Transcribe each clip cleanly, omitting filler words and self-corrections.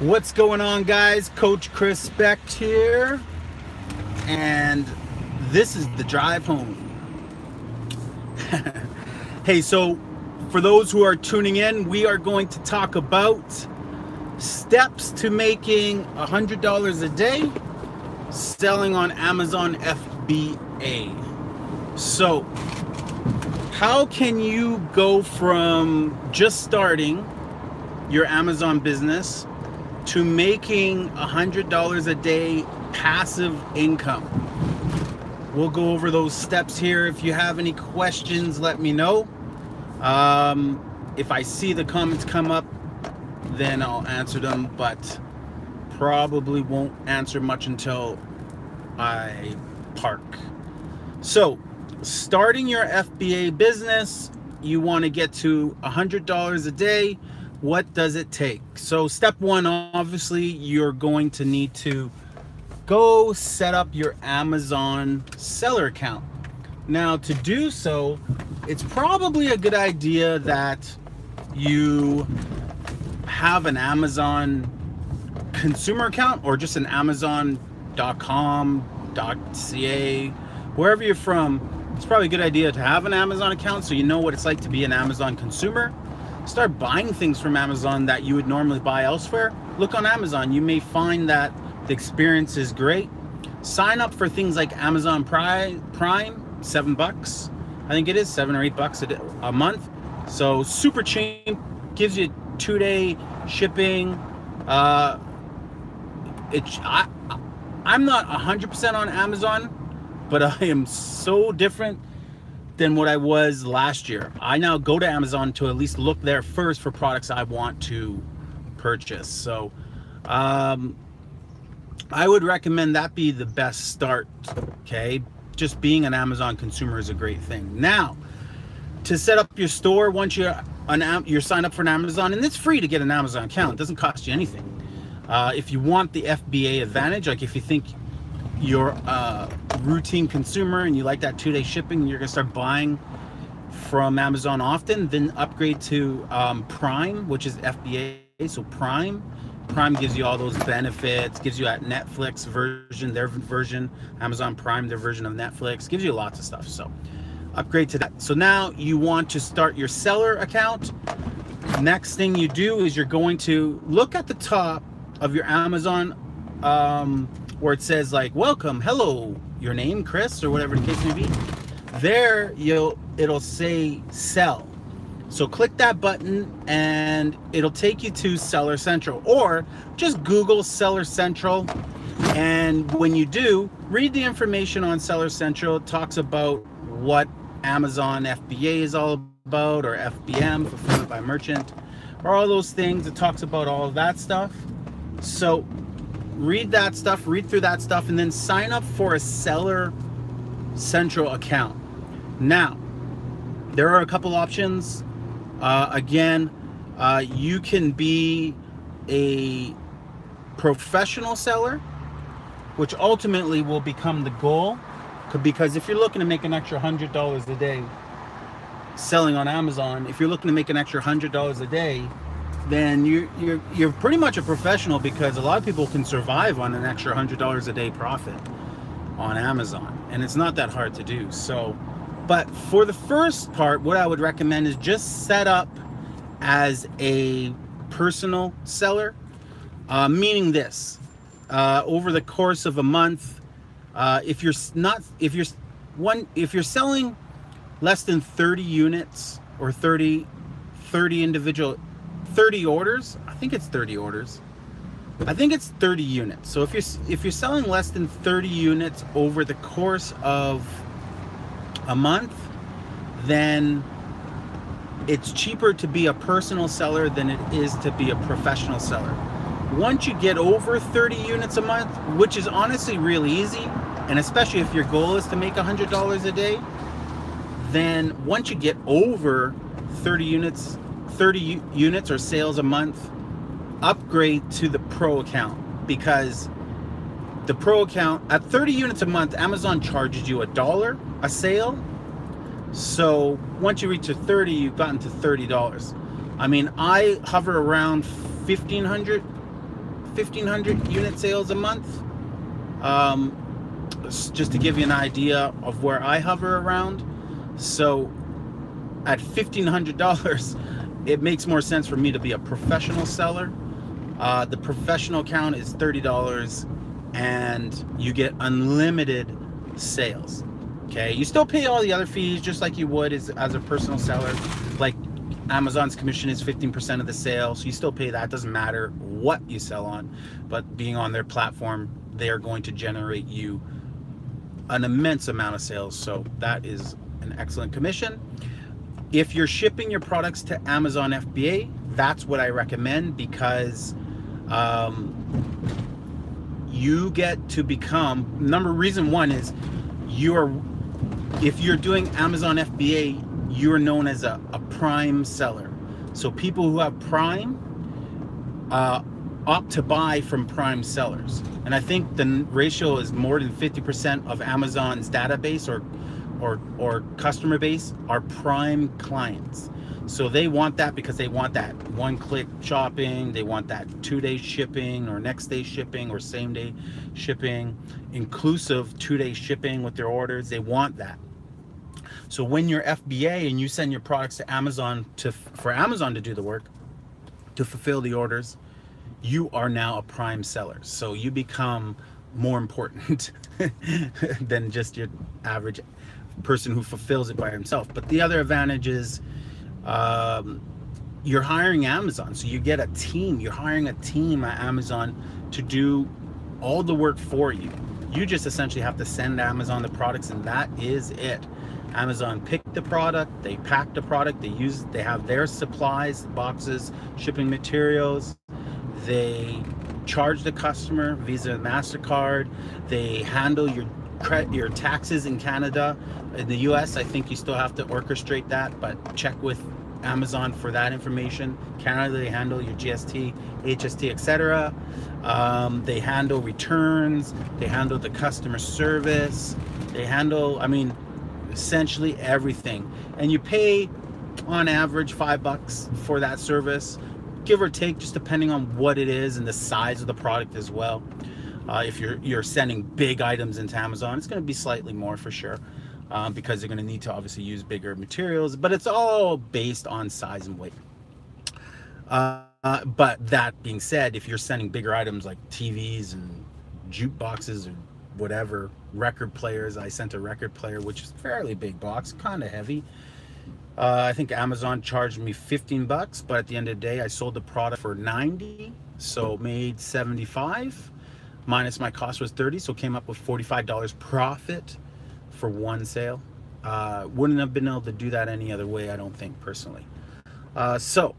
What's going on, guys? Coach Chris Specht here, and this is the drive home. Hey, so for those who are tuning in, we are going to talk about steps to making $100 a day selling on Amazon FBA. So how can you go from just starting your Amazon business to making $100 a day passive income? We'll go over those steps here. If you have any questions, let me know. If I see the comments come up, then I'll answer them, but probably won't answer much until I park. So, starting your FBA business, you want to get to $100 a day. What does it take? So step one, obviously, you're going to need to go set up your Amazon seller account. Now, to do so, it's probably a good idea that you have an Amazon consumer account or just an Amazon.com.ca, wherever you're from. It's probably a good idea to have an Amazon account so you know what it's like to be an Amazon consumer. Start buying things from Amazon that you would normally buy elsewhere. Look on Amazon. You may find that the experience is great. Sign up for things like Amazon Prime, $7. I think it is $7 or $8 a month. So super cheap, gives you 2-day shipping. I'm not 100% on Amazon, but I am so different than what I was last year. I now go to Amazon to at least look there first for products I want to purchase. So I would recommend that be the best start. Okay, just being an Amazon consumer is a great thing. Now, to set up your store, once you're signed up for an Amazon, and it's free to get an Amazon account, it doesn't cost you anything. If you want the FBA advantage, like if you think you're a routine consumer and you like that 2-day shipping and you're gonna start buying from Amazon often, then upgrade to Prime, which is FBA. So Prime gives you all those benefits, gives you that Netflix version, their version, Amazon Prime, their version of Netflix, gives you lots of stuff. So upgrade to that. So now you want to start your seller account. Next thing you do is you're going to look at the top of your Amazon where it says like, welcome, hello, your name, Chris, or whatever the case may be. There, it'll say sell. So click that button and it'll take you to Seller Central, or just Google Seller Central. And when you do, read the information on Seller Central. It talks about what Amazon FBA is all about, or FBM, Fulfillment by Merchant, or all those things. It talks about all of that stuff. So read that stuff, read through that stuff, and then sign up for a Seller Central account. Now, there are a couple options. Again, you can be a professional seller, which ultimately will become the goal, because if you're looking to make an extra $100 a day selling on Amazon, if you're looking to make an extra $100 a day, then you're pretty much a professional, because a lot of people can survive on an extra $100 a day profit on Amazon, and it's not that hard to do. So, but for the first part, what I would recommend is just set up as a personal seller, meaning this, over the course of a month, if you're selling less than 30 units or 30 orders, I think it's 30 orders. I think it's 30 units. So if you're selling less than 30 units over the course of a month, then it's cheaper to be a personal seller than it is to be a professional seller. Once you get over 30 units a month, which is honestly really easy, and especially if your goal is to make $100 a day, then once you get over 30 units or sales a month, upgrade to the Pro account, because the Pro account at 30 units a month, Amazon charges you $1 a sale. So once you reach a 30, you've gotten to $30. I mean, I hover around 1,500 1,500 unit sales a month. Just to give you an idea of where I hover around. So at $1,500, it makes more sense for me to be a professional seller. The professional account is $30 and you get unlimited sales. Okay, you still pay all the other fees just like you would as a personal seller. Like Amazon's commission is 15% of the sale, so you still pay that. Doesn't matter what you sell on, but being on their platform, they are going to generate you an immense amount of sales. So that is an excellent commission. If you're shipping your products to Amazon FBA, that's what I recommend, because you get to become, reason one is if you're doing Amazon FBA, you're known as a prime seller. So people who have prime opt to buy from prime sellers. And I think the ratio is more than 50% of Amazon's database or customer base are prime clients. So they want that because they want that one-click shopping, they want that 2-day shipping or next day shipping or same-day shipping, inclusive 2-day shipping with their orders. They want that. So when you're FBA and you send your products to Amazon for Amazon to do the work, to fulfill the orders, you are now a prime seller. So you become more important than just your average person who fulfills it by himself. But the other advantage is you're hiring Amazon. So you get a team. You're hiring a team at Amazon to do all the work for you. You just essentially have to send Amazon the products, and that is it. Amazon picked the product, they packed the product, they have their supplies, boxes, shipping materials, they charge the customer Visa and MasterCard, they handle your taxes in Canada. In the US, I think you still have to orchestrate that, but check with Amazon for that information. Canada, they handle your GST, HST, etc. They handle returns, they handle the customer service, they handle, essentially everything. And you pay on average $5 for that service, give or take, just depending on what it is and the size of the product as well. If you're sending big items into Amazon, it's going to be slightly more for sure, because they're going to need to obviously use bigger materials, but it's all based on size and weight. But that being said, if you're sending bigger items like TVs and jukeboxes or whatever, record players, I sent a record player, which is a fairly big box, kind of heavy. I think Amazon charged me $15, but at the end of the day, I sold the product for $90, so made $75, minus my cost was $30, so came up with $45 profit for one sale. Wouldn't have been able to do that any other way, I don't think, personally. So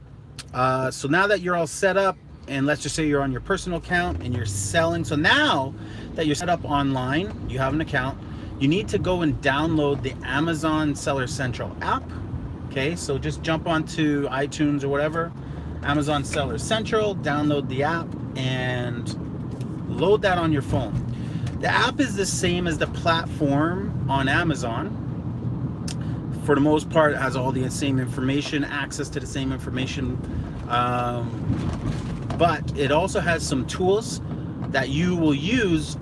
now that you're all set up, and let's just say you're on your personal account and you're selling, so now that you're set up online, you have an account, you need to go and download the Amazon Seller Central app. Okay, so just jump onto iTunes or whatever, Amazon Seller Central, download the app and load that on your phone. The app is the same as the platform on Amazon. For the most part, it has all the same information, access to the same information, but it also has some tools that you will use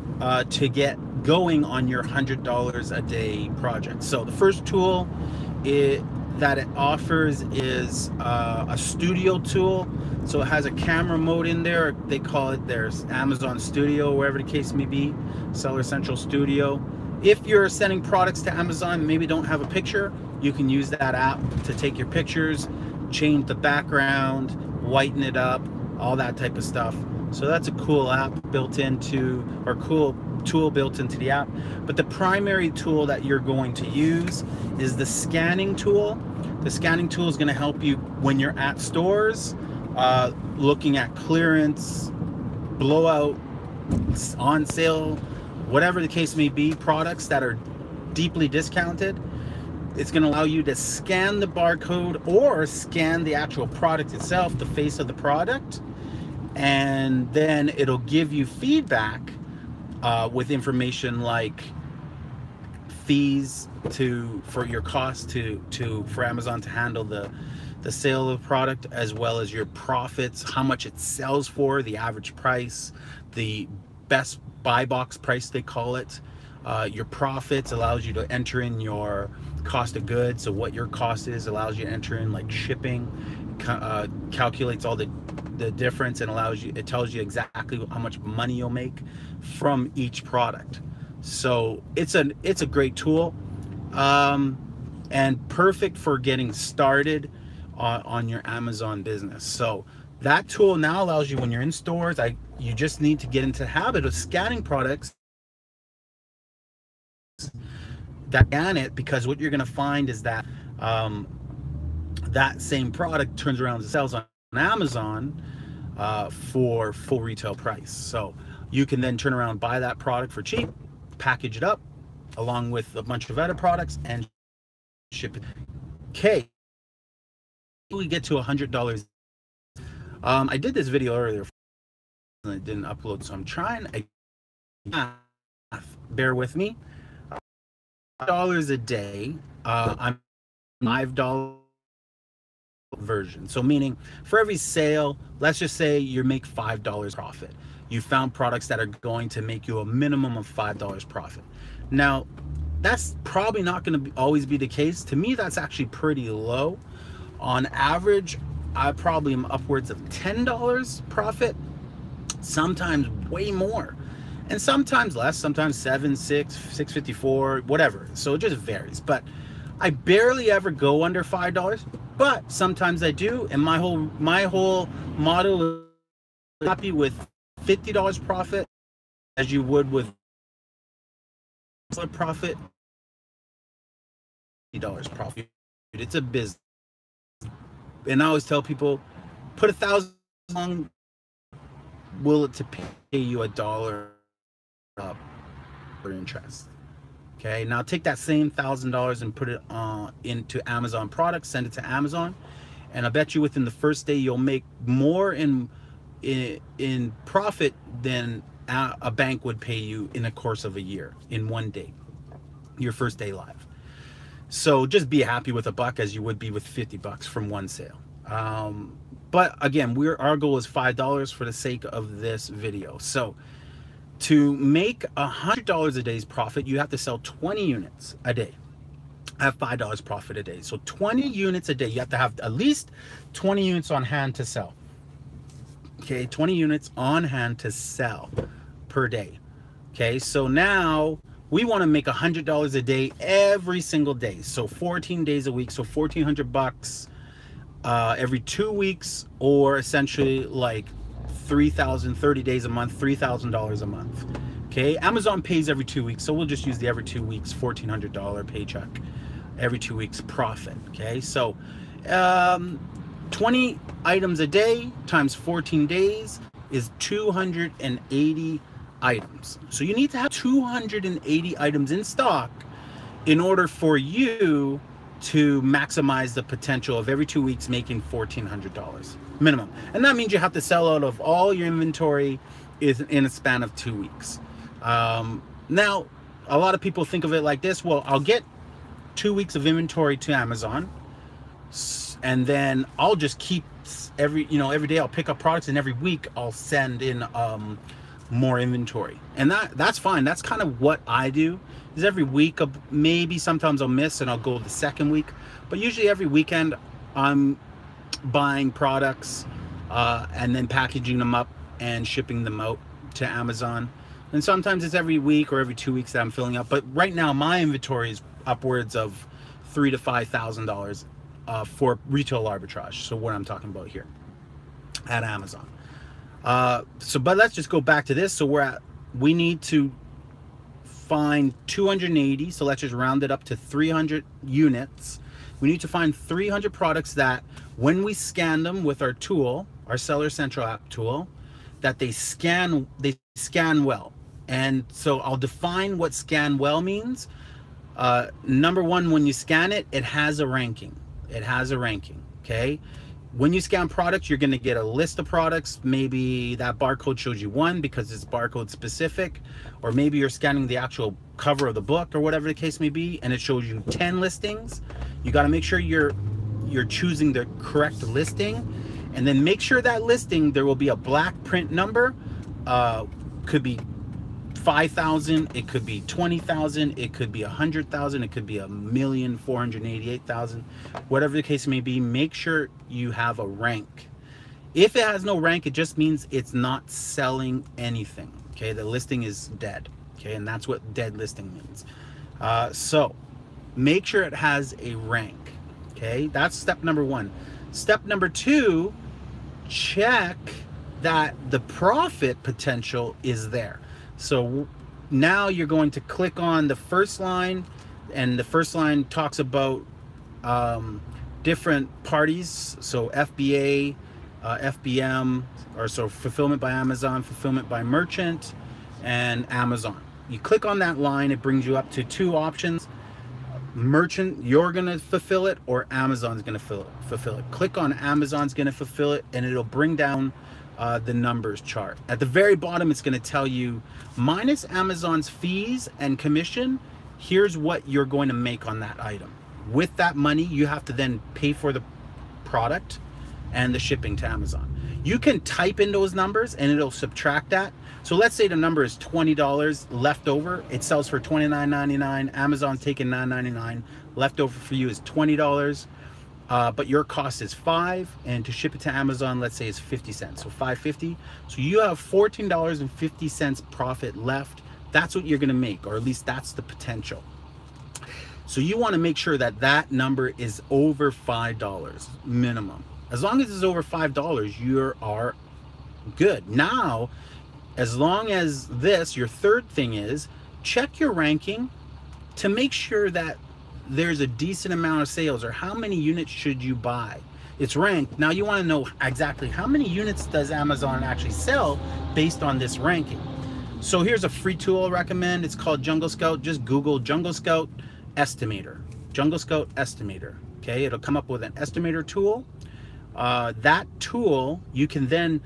to get going on your $100 a day project. So the first tool that it offers is a studio tool. So it has a camera mode in there. They call it their Amazon Studio, wherever the case may be, Seller Central Studio. If you're sending products to Amazon, maybe don't have a picture, you can use that app to take your pictures, change the background, whiten it up, all that type of stuff. So that's a cool app built into, or cool tool built into the app. But the primary tool that you're going to use is the scanning tool. The scanning tool is going to help you when you're at stores, looking at clearance, blowout, on sale, whatever the case may be, products that are deeply discounted. It's going to allow you to scan the barcode or scan the actual product itself, the face of the product, and then it'll give you feedback with information like fees for your cost for Amazon to handle the the sale of the product, as well as your profits, how much it sells for, the average price, the best buy box price they call it. Your profits allows you to enter in your cost of goods, so what your cost is, allows you to enter in like shipping, calculates all the difference, and it tells you exactly how much money you'll make from each product. So it's a great tool, and perfect for getting started on your Amazon business. So that tool now allows you, when you're in stores, you just need to get into the habit of scanning products that scan it, because what you're going to find is that that same product turns around and sells on Amazon for full retail price. So you can then turn around, buy that product for cheap, package it up along with a bunch of other products, and ship it. Okay, we get to $100. I did this video earlier and I didn't upload, so I'm trying. Bear with me. $5 a day. I'm $5 version. So meaning for every sale, let's just say you make $5 profit. You found products that are going to make you a minimum of $5 profit. Now, that's probably not going to always be the case. To me, that's actually pretty low. On average, I probably am upwards of $10 profit, sometimes way more, and sometimes less, sometimes 7, 6, 6.54, whatever. So it just varies. But I barely ever go under $5, but sometimes I do. And my whole model is happy with $50 profit, as you would with profit, $50 profit. It's a business. And I always tell people, put $1,000 on, will it to pay you $1 for interest. Okay, now take that same $1,000 and put it into Amazon products, send it to Amazon, and I bet you within the first day you'll make more in profit than a bank would pay you in the course of a year, in one day, your first day live. So just be happy with $1 as you would be with $50 from one sale. But again, our goal is $5 for the sake of this video. So to make $100 a day's profit, you have to sell 20 units a day. Have $5 profit a day. So 20 units a day. You have to have at least 20 units on hand to sell. Okay, 20 units on hand to sell per day. Okay, so now we want to make $100 a day every single day. So 14 days a week. So $1,400 every 2 weeks, or essentially like 30 days a month, $3,000 a month. Okay, Amazon pays every 2 weeks, so we'll just use the every 2 weeks $1,400 paycheck, every 2 weeks profit. Okay, so 20 items a day times 14 days is 280 items. So you need to have 280 items in stock in order for you to maximize the potential of every 2 weeks making $1,400 minimum. And that means you have to sell out of all your inventory in a span of 2 weeks. Now, a lot of people think of it like this: well, I'll get 2 weeks of inventory to Amazon, and then I'll just keep every day I'll pick up products, and every week I'll send in more inventory. And that's fine. That's kind of what I do. Is every week, maybe sometimes I'll miss and I'll go the second week, but usually every weekend I'm buying products and then packaging them up and shipping them out to Amazon. And sometimes it's every week or every 2 weeks that I'm filling up. But right now my inventory is upwards of $3,000 to $5,000 for retail arbitrage. So what I'm talking about here at Amazon. But let's just go back to this. So we need to find 280. So let's just round it up to 300 units. We need to find 300 products that when we scan them with our tool, our Seller Central app tool, that they scan well. And so I'll define what scan well means. Number one, when you scan it, it has a ranking. It has a ranking, okay? When you scan products, you're gonna get a list of products. Maybe that barcode shows you one because it's barcode specific, or maybe you're scanning the actual cover of the book or whatever the case may be, and it shows you 10 listings. You gotta make sure you're you're choosing the correct listing, and then make sure that listing, there will be a black print number. Could be 5,000, it could be 20,000, it could be 100,000, it could be 1,488,000, whatever the case may be. Make sure you have a rank. If it has no rank, it just means it's not selling anything. Okay, the listing is dead. Okay, and that's what dead listing means. So make sure it has a rank. Okay, that's step number one. Step number two, check that the profit potential is there. So now you're going to click on the first line, and the first line talks about different parties. So FBA, FBM, or so fulfillment by Amazon, fulfillment by merchant, and Amazon. You click on that line, it brings you up to two options. Merchant, you're gonna fulfill it, or Amazon's gonna fulfill it. Click on Amazon's gonna fulfill it, and it'll bring down the numbers chart. At the very bottom, it's gonna tell you minus Amazon's fees and commission, here's what you're going to make on that item. With that money, you have to then pay for the product and the shipping to Amazon. You can type in those numbers and it'll subtract that. So let's say the number is $20 left over. It sells for $29.99. Amazon's taking $9.99. Left over for you is $20, but your cost is $5, and to ship it to Amazon, let's say it's 50 cents, so $5.50. So you have $14.50 profit left. That's what you're gonna make, or at least that's the potential. So you wanna make sure that that number is over $5 minimum. As long as it's over $5, you are good. Now, as long as this, your third thing is, check your ranking to make sure that there's a decent amount of sales, or how many units should you buy. It's ranked. Now you want to know exactly how many units does Amazon actually sell based on this ranking. So here's a free tool I recommend. It's called Jungle Scout. Just Google Jungle Scout Estimator. Jungle Scout Estimator. Okay, it'll come up with an estimator tool. That tool, you can then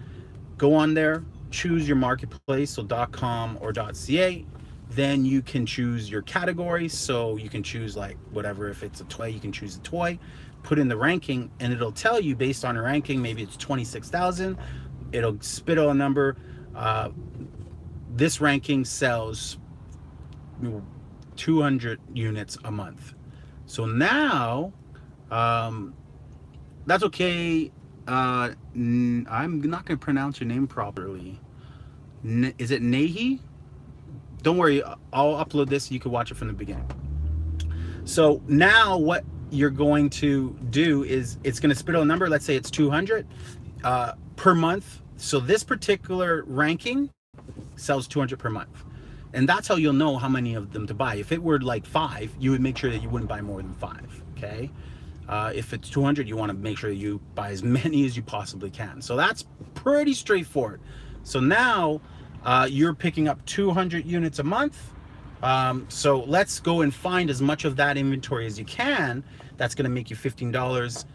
go on there, choose your marketplace, so .com or .ca. Then you can choose your category, so you can choose like whatever. If it's a toy, you can choose a toy, put in the ranking, and it'll tell you based on a ranking. Maybe it's 26,000. It'll spit out a number. This ranking sells 200 units a month. So now, that's okay. I'm not going to pronounce your name properly. Is it Nahi? Don't worry, I'll upload this. You can watch it from the beginning. So now what you're going to do is it's going to spit out a number. Let's say it's 200 per month. So this particular ranking sells 200 per month. And that's how you'll know how many of them to buy. If it were like 5, you would make sure that you wouldn't buy more than 5, okay? If it's 200, you want to make sure that you buy as many as you possibly can. So that's pretty straightforward. So now you're picking up 200 units a month. So let's go and find as much of that inventory as you can. That's going to make you $15.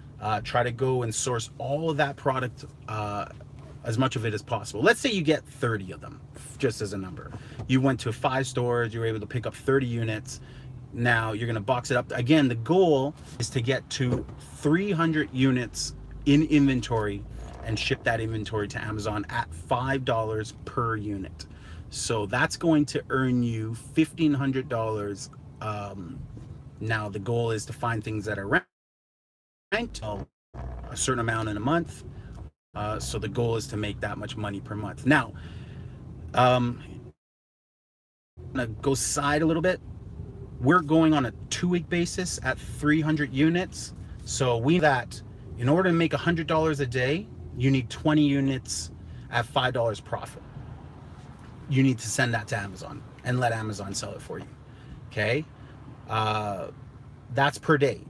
Try to go and source all of that product, as much of it as possible. Let's say you get 30 of them, just as a number. You went to 5 stores, you were able to pick up 30 units. Now you're going to box it up. Again, the goal is to get to 300 units in inventory and ship that inventory to Amazon at $5 per unit. So that's going to earn you $1,500. Now the goal is to find things that are ranked a certain amount in a month. So the goal is to make that much money per month. Now, I'm gonna go side a little bit. We're going on a 2-week basis at 300 units. So we that in order to make $100 a day, you need 20 units at $5 profit. You need to send that to Amazon and let Amazon sell it for you. Okay, that's per day.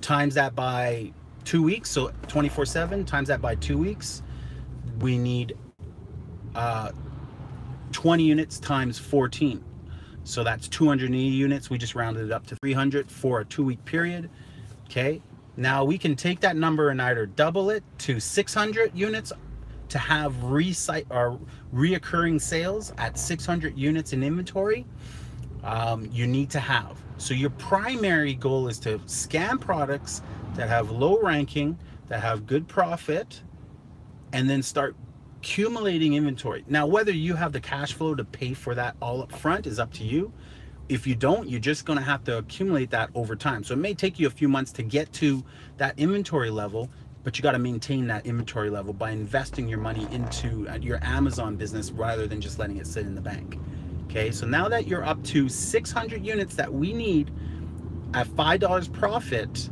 Times that by 2 weeks, so 24/7. Times that by 2 weeks, we need 20 units times 14. So that's 280 units. We just rounded it up to 300 for a 2-week period. Okay. Now we can take that number and either double it to 600 units to have reoccurring sales at 600 units in inventory. You need to have So your primary goal is to scan products that have low ranking, that have good profit, and then start accumulating inventory. Now, whether you have the cash flow to pay for that all up front is up to you. If you don't, you're just going to have to accumulate that over time. So it may take you a few months to get to that inventory level, but you got to maintain that inventory level by investing your money into your Amazon business rather than just letting it sit in the bank. Okay, so now that you're up to 600 units that we need at $5 profit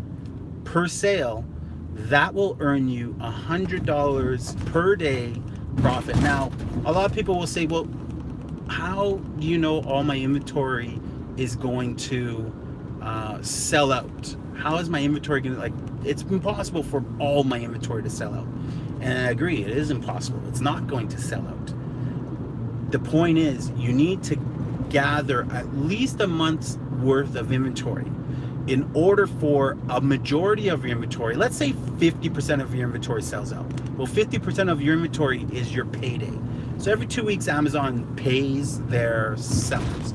per sale, that will earn you $100 per day profit. Now, a lot of people will say, well, how do you know all my inventory is going to sell out? How is my inventory going to, like, it's impossible for all my inventory to sell out. And I agree, it is impossible. It's not going to sell out. The point is, you need to gather at least a month's worth of inventory in order for a majority of your inventory, let's say 50% of your inventory sells out. Well, 50% of your inventory is your payday. So every 2 weeks, Amazon pays their sellers.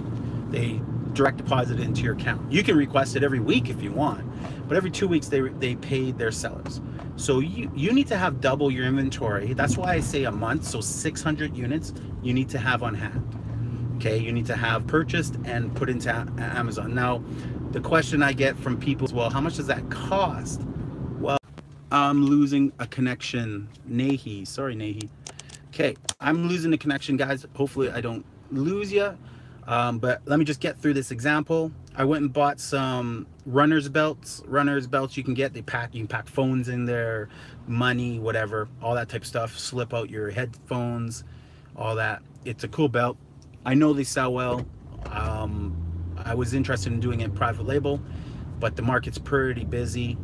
They direct deposit it into your account. You can request it every week if you want, but every 2 weeks they pay their sellers. So you need to have double your inventory. That's why I say a month. So 600 units you need to have on hand. Okay, you need to have purchased and put into Amazon. Now, the question I get from people is, well, how much does that cost? Well, I'm losing a connection. Nahi, sorry Nahi. Okay, I'm losing the connection, guys. Hopefully I don't lose you. But let me just get through this example. I went and bought some runner's belts. Runner's belts you can get. You can pack phones in there, money, whatever, all that type of stuff. Slip out your headphones, all that. It's a cool belt. I know they sell well. I was interested in doing it private label, but the market's pretty busy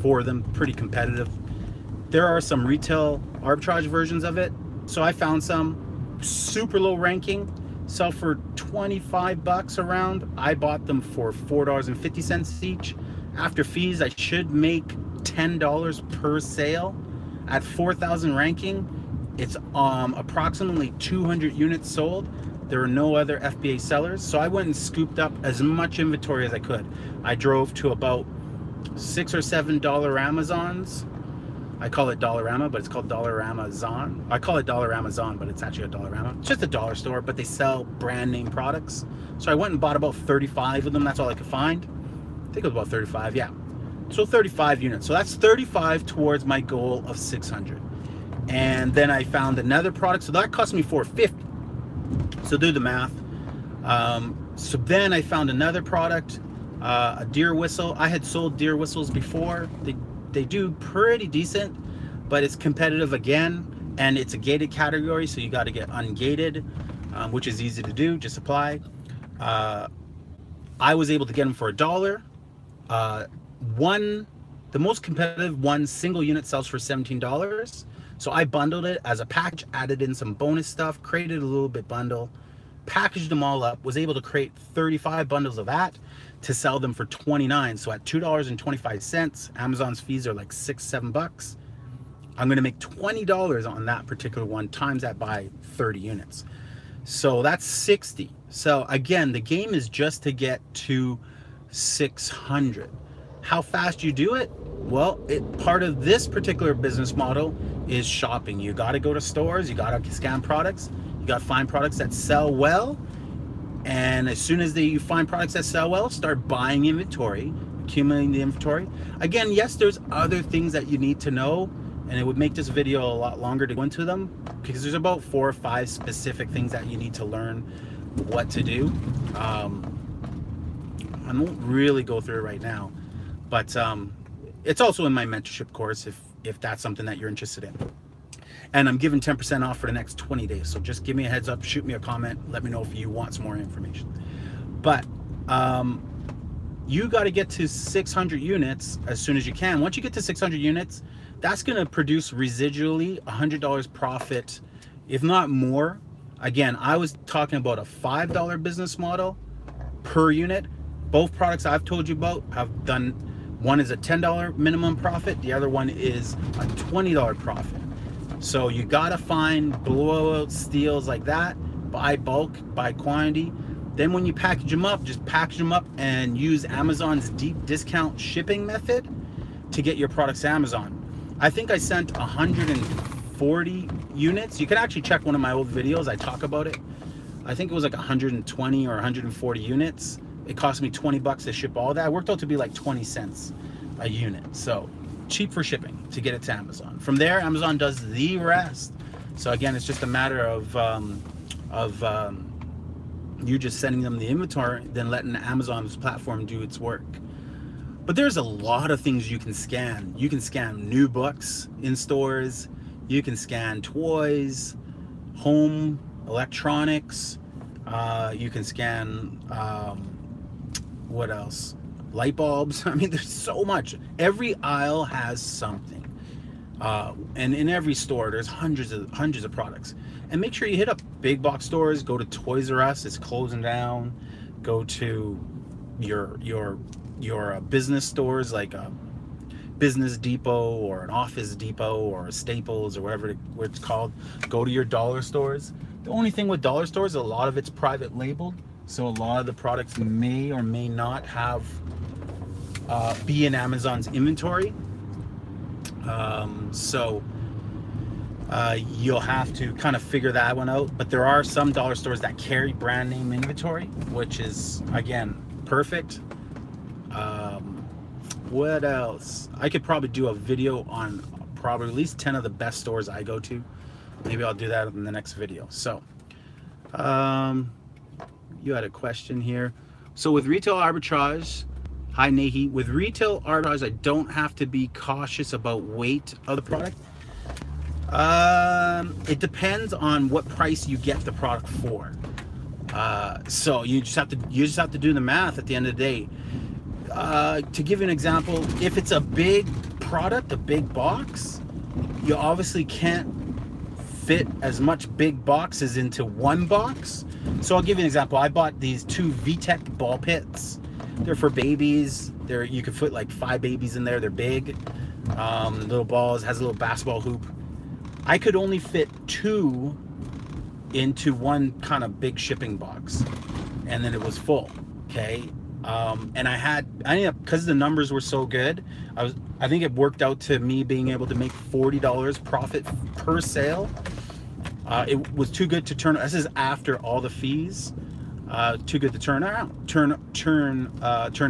for them, pretty competitive. There are some retail arbitrage versions of it. So I found some super low ranking, sell for 25 bucks around. I bought them for $4.50 each. After fees, I should make $10 per sale. At 4,000 ranking, it's approximately 200 units sold. There are no other FBA sellers. So I went and scooped up as much inventory as I could. I drove to about $6 or $7 Amazons. I call it Dollarama, but it's called Dollarama-zon. I call it Dollarama-zon, but it's actually a Dollarama. It's just a dollar store, but they sell brand name products. So I went and bought about 35 of them. That's all I could find. I think it was about 35, yeah. So 35 units. So that's 35 towards my goal of 600. And then I found another product. So that cost me $4.50. So do the math. So then I found another product, a deer whistle. I had sold deer whistles before. They do pretty decent, but it's competitive again, and it's a gated category, so you got to get ungated, which is easy to do. Just apply. I was able to get them for $1. The most competitive one single unit sells for $17. So I bundled it as a package, added in some bonus stuff, created a little bit bundle, packaged them all up, was able to create 35 bundles of that to sell them for $29. So at $2.25, Amazon's fees are like $6, $7. I'm going to make $20 on that particular one, times that by 30 units. So that's 60. So again, the game is just to get to 600. How fast you do it? Well, part of this particular business model is shopping. You got to go to stores, you got to scan products, you got to find products that sell well, and as soon as you find products that sell well, start buying inventory, accumulating the inventory. Again, yes, there's other things that you need to know, and it would make this video a lot longer to go into them, because there's about 4 or 5 specific things that you need to learn what to do. I won't really go through it right now, but it's also in my mentorship course if that's something that you're interested in. And I'm giving 10% off for the next 20 days. So just give me a heads up, shoot me a comment, let me know if you want some more information. But you got to get to 600 units as soon as you can. Once you get to 600 units, that's going to produce residually $100 profit, if not more. Again, I was talking about a $5 business model per unit. Both products I've told you about have done. One is a $10 minimum profit. The other one is a $20 profit. So you gotta find blowout steals like that, buy bulk, buy quantity. Then when you package them up, just package them up and use Amazon's deep discount shipping method to get your products to Amazon. I think I sent 140 units. You can actually check one of my old videos. I talk about it. I think it was like 120 or 140 units. It cost me 20 bucks to ship all that. It worked out to be like 20 cents a unit. So cheap for shipping to get it to Amazon. From there, Amazon does the rest. So again, it's just a matter of you just sending them the inventory, then letting Amazon's platform do its work. But there's a lot of things you can scan. You can scan new books in stores. You can scan toys, home, electronics. You can scan, what else? Light bulbs. I mean, there's so much. Every aisle has something. And in every store, there's hundreds of products. And make sure you hit up big box stores. Go to Toys R Us, it's closing down. Go to your business stores like a Business Depot or an Office Depot or a Staples or whatever it's called. Go to your dollar stores. The only thing with dollar stores, a lot of it's private labeled, so a lot of the products may or may not have be in Amazon's inventory. You'll have to kind of figure that one out. But there are some dollar stores that carry brand name inventory, which is, again, perfect. What else? I could probably do a video on probably at least 10 of the best stores I go to. Maybe I'll do that in the next video. So, you had a question here. So with retail arbitrage, hi Nahi, with retail arbitrage, I don't have to be cautious about weight of the product. It depends on what price you get the product for. So you just have to do the math at the end of the day. To give you an example, if it's a big product, a big box, you obviously can't fit as much big boxes into one box. So I'll give you an example. I bought these 2 VTech ball pits. They're for babies. You can fit like 5 babies in there. They're big, little balls, has a little basketball hoop. I could only fit 2 into one kind of big shipping box, and then it was full. Okay. And I ended up, because the numbers were so good, I think it worked out to me being able to make $40 profit per sale. It was too good to turn. This is after all the fees. Too good to turn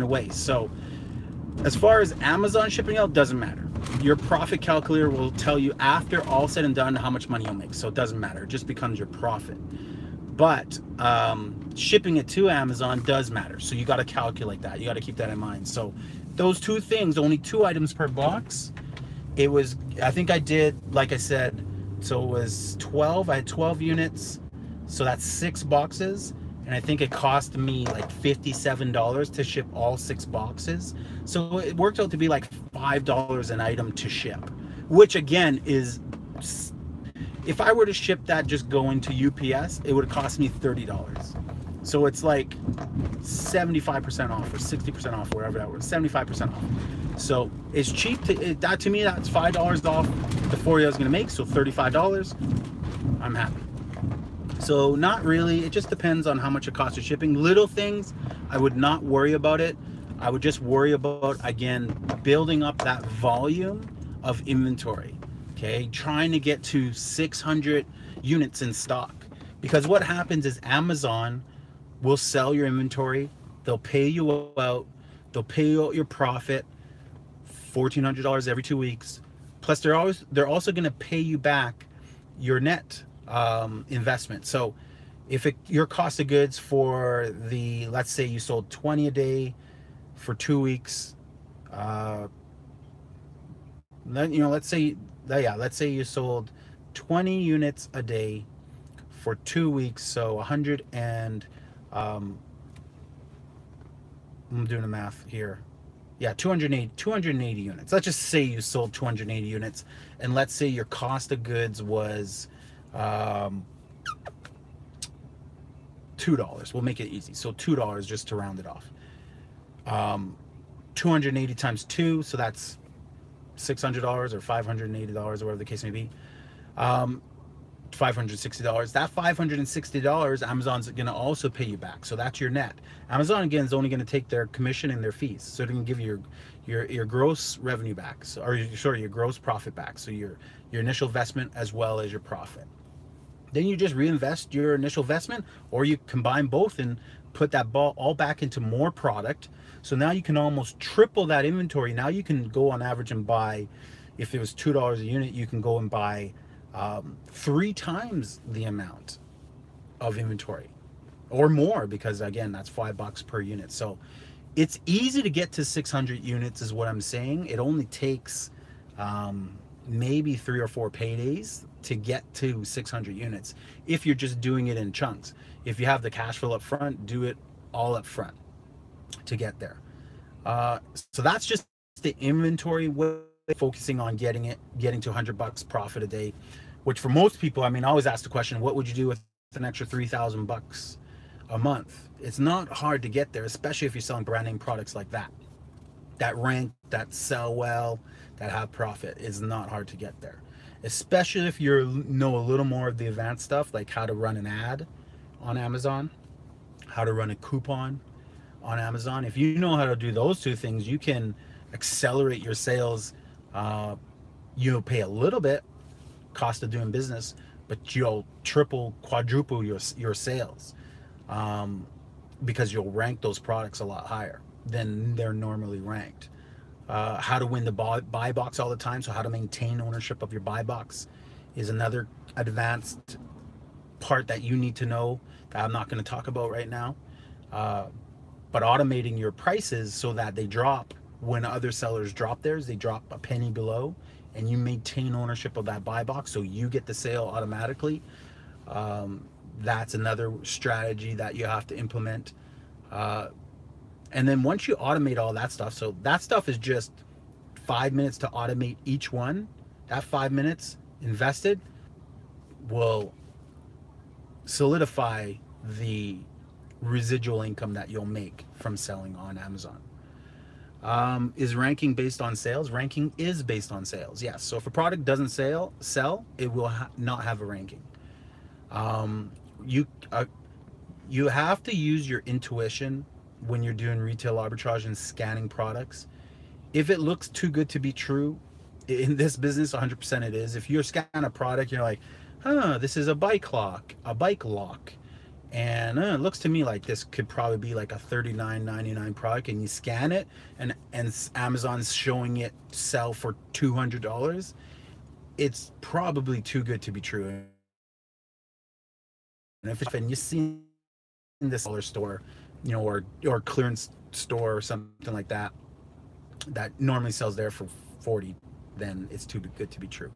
away. So as far as Amazon shipping out, doesn't matter. Your profit calculator will tell you after all said and done how much money you'll make. So it doesn't matter. It just becomes your profit. But shipping it to Amazon does matter. So you got to calculate that. You got to keep that in mind. So those 2 things, only 2 items per box. It was, I think I did, like I said, so it was 12. I had 12 units. So that's 6 boxes. And I think it cost me like $57 to ship all 6 boxes. So it worked out to be like $5 an item to ship, which again is, if I were to ship that just going to UPS, it would cost me $30. So it's like 75% off or 60% off, wherever that was, 75% off. So it's cheap. That to me, that's $5 off the 40 I was gonna make. So $35, I'm happy. So not really, it just depends on how much it costs for shipping. Little things, I would not worry about it. I would just worry about, again, building up that volume of inventory. Okay, trying to get to 600 units in stock. Because what happens is Amazon will sell your inventory, they'll pay you out, they'll pay you out your profit, $1,400 every 2 weeks. Plus they're also gonna pay you back your net investment. So if your cost of goods for the, let's say you sold 20 a day for 2 weeks, then, you know, let's say you sold 20 units a day for 2 weeks, so 100 and I'm doing the math here. Yeah, 280 units. Let's just say you sold 280 units, and let's say your cost of goods was $2. We'll make it easy. So $2 just to round it off. 280 times 2, so that's $600 or $580 or whatever the case may be. $560. That $560, Amazon's going to also pay you back. So that's your net. Amazon, again, is only going to take their commission and their fees. So they're going to give you your gross revenue back, so, or sorry, your gross profit back. So your initial investment as well as your profit. Then you just reinvest your initial investment, or you combine both and put that ball all back into more product. So now you can almost triple that inventory. Now you can go on average and buy, if it was $2 a unit, you can go and buy 3 times the amount of inventory or more, because again, that's $5 per unit. So it's easy to get to 600 units is what I'm saying. It only takes maybe 3 or 4 paydays to get to 600 units if you're just doing it in chunks. If you have the cash flow up front, do it all up front to get there. So that's just the inventory way, focusing on getting to $100 profit a day, which for most people, I mean, I always ask the question, what would you do with an extra $3,000 a month? It's not hard to get there, especially if you're selling brand name products like that rank, that sell well, that have profit. It's not hard to get there, especially if you know a little more of the advanced stuff, like how to run an ad on Amazon, how to run a coupon on Amazon. If you know how to do those 2 things, you can accelerate your sales. You'll pay a little bit cost of doing business, but you'll triple, quadruple your sales, because you'll rank those products a lot higher than they're normally ranked. How to win the buy box all the time, so how to maintain ownership of your buy box is another advanced part that you need to know that I'm not going to talk about right now. But automating your prices so that they drop when other sellers drop theirs, they drop a penny below, and you maintain ownership of that buy box so you get the sale automatically. That's another strategy that you have to implement. And then once you automate all that stuff, so that stuff is just 5 minutes to automate each one. That 5 minutes invested will solidify the residual income that you'll make from selling on Amazon. Is ranking based on sales? Ranking is based on sales, yes. So if a product doesn't sell, it will not have a ranking. You have to use your intuition when you're doing retail arbitrage and scanning products. If it looks too good to be true, in this business, 100% it is. If you're scanning a product, you're like, this is a bike lock, and it looks to me like this could probably be like a $39.99 product, and you scan it, and Amazon's showing it sell for $200, it's probably too good to be true. And if you see in this dollar store, you know, or clearance store or something like that, that normally sells there for 40, then it's too good to be true.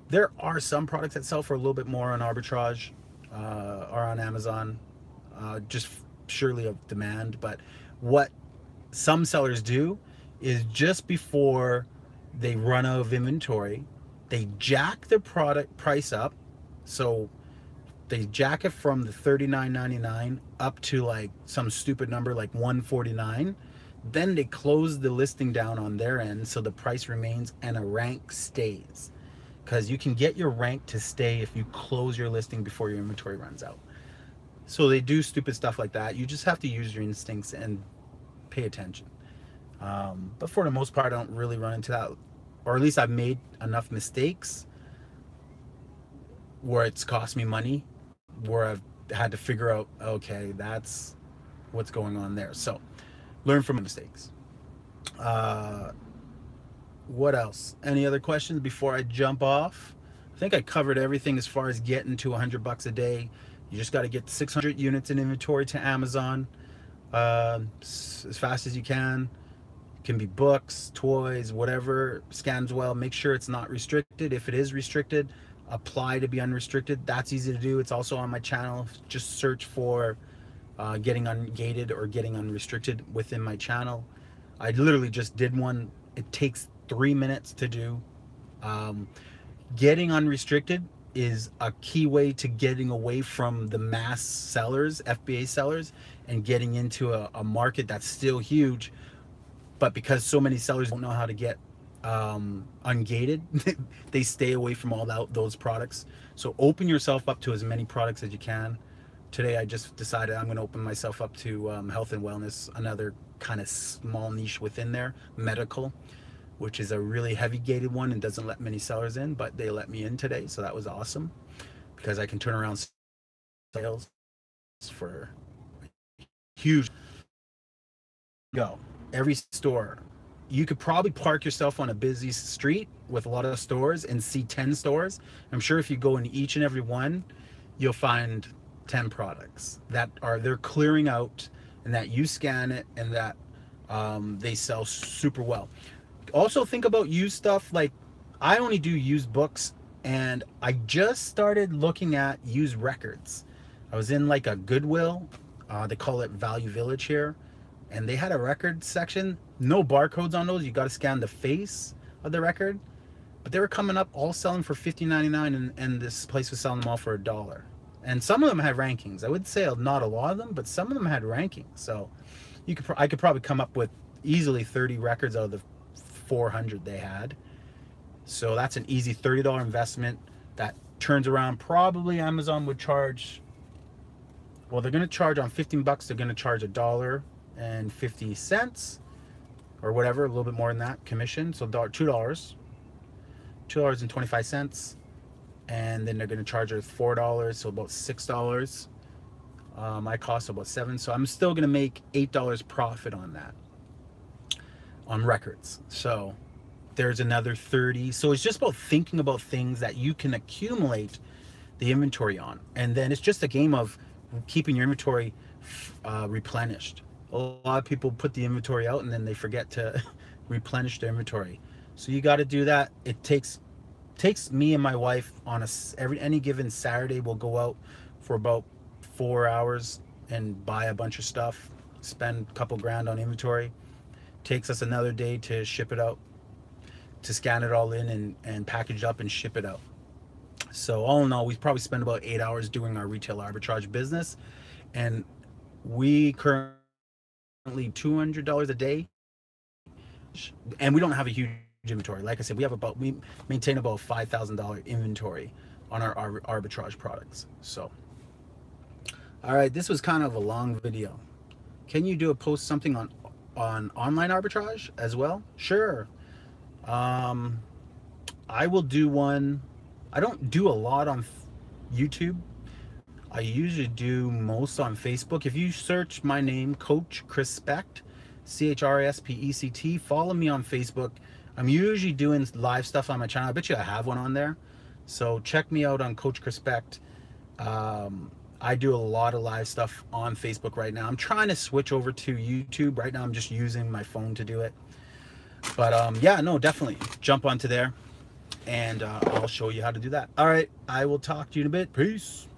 There are some products that sell for a little bit more on arbitrage or on Amazon, just surely of demand. But what some sellers do is just before they run out of inventory, they jack the product price up. So they jack it from the $39.99 up to like some stupid number like $149. Then they close the listing down on their end so the price remains and a rank stays. Because you can get your rank to stay if you close your listing before your inventory runs out. So they do stupid stuff like that. You just have to use your instincts and pay attention. But for the most part, I don't really run into that. Or at least I've made enough mistakes where it's cost me money, where I've had to figure out, okay, that's what's going on there. So learn from mistakes. What else? Any other questions before I jump off? I think I covered everything as far as getting to $100 a day. You just got to get 600 units in inventory to Amazon as fast as you can. It can be books, toys, whatever scans well. Make sure it's not restricted. If it is restricted, apply to be unrestricted. That's easy to do. It's also on my channel. Just search for getting ungated or getting unrestricted within my channel. I literally just did one. It takes 3 minutes to do. Getting unrestricted is a key way to getting away from the mass sellers, FBA sellers, and getting into a market that's still huge, but because so many sellers don't know how to get ungated. They stay away from all those products. So open yourself up to as many products as you can. Today I just decided I'm going to open myself up to health and wellness, another kind of small niche within there, medical, which is a really heavy gated one and doesn't let many sellers in, but they let me in today, so that was awesome because I can turn around sales for huge. Go every store. You could probably park yourself on a busy street with a lot of stores and see 10 stores. I'm sure if you go in each and every one, you'll find 10 products that they're clearing out, and that you scan it, and that they sell super well. Also think about used stuff. Like, I only do used books, and I just started looking at used records. I was in like a Goodwill, they call it Value Village here, and they had a record section. No barcodes on those, you got to scan the face of the record, but they were coming up all selling for $50.99, and this place was selling them all for $1. And some of them had rankings. I would say not a lot of them, but some of them had rankings. So I could probably come up with easily 30 records out of the 400 they had. So that's an easy $30 investment that turns around. Probably Amazon would charge, well, they're going to charge on 15 bucks, they're going to charge $1.50 or whatever, a little bit more than that commission. So $2.25. And then they're going to charge her $4, so about $6. My cost about $7, so I'm still going to make $8 profit on that, on records. So there's another 30. So it's just about thinking about things that you can accumulate the inventory on, and then it's just a game of keeping your inventory replenished. A lot of people put the inventory out and then they forget to replenish their inventory. So you got to do that. It takes me and my wife on any given Saturday. We'll go out for about 4 hours and buy a bunch of stuff, spend a couple grand on inventory. Takes us another day to ship it out, to scan it all in and package it up and ship it out. So all in all, we probably spend about 8 hours doing our retail arbitrage business, and we currently $200 a day, and we don't have a huge inventory. Like I said, we maintain about $5,000 inventory on our arbitrage products. So all right, this was kind of a long video. Can you post something on online arbitrage as well? Sure. I will do one. I don't do a lot on YouTube. I usually do most on Facebook. If you search my name, Coach Crispect, CHRSPECT, follow me on Facebook. I'm usually doing live stuff on my channel. I bet you I have one on there. So check me out on Coach Crispect. I do a lot of live stuff on Facebook right now. I'm trying to switch over to YouTube. Right now I'm just using my phone to do it. But yeah, no, definitely jump onto there, and I'll show you how to do that. All right, I will talk to you in a bit. Peace.